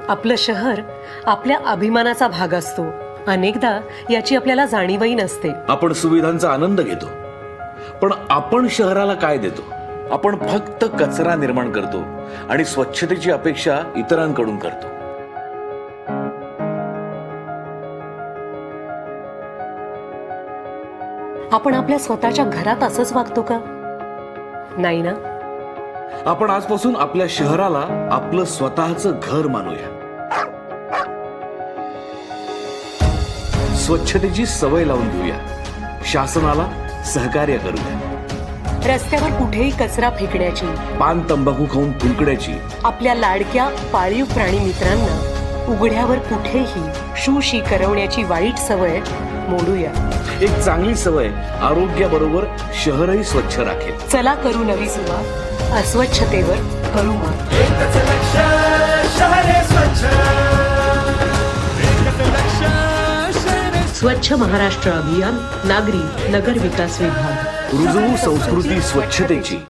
आपलं शहर आपल्या अभिमानाचा भाग असतो. अनेकदा याची आपल्याला जाणीवही नसते. आपण सुविधांचा आनंद घेतो, पण आपण शहराला काय देतो? आपण फक्त कचरा निर्माण करतो आणि स्वच्छतेची अपेक्षा इतरांकडून करतो. आपण आपल्या स्वतःच्या घरात असंच वागतो का? नाही ना. आपण आजपासून आपल्या शहराला आपलं स्वतःचं घर मानूया. स्वच्छतेची सवय लावून घेऊया. शासनाला सहकार्य करूया. रस्त्यावर कुठेही कचरा फेकण्याची, पान तंबाखू खाऊन थुंकण्याची, आपल्या लाडक्या पाळीव प्राणी मित्रांना उघड्यावर कुठेही शूशी करवण्याची वाईट सवय मोडूया. एक चांगली सवय आरोग्याबरोबर शहरही स्वच्छ राखेल. चला करू नवी सुरुवात. अस्वच्छतेवर करू मात. एकच लक्ष, शहरे स्वच्छ. एकच लक्ष, शहरे स्वच्छ महाराष्ट्र अभियान, नागरी नगर विकास विभाग. रुजवू संस्कृती स्वच्छतेची.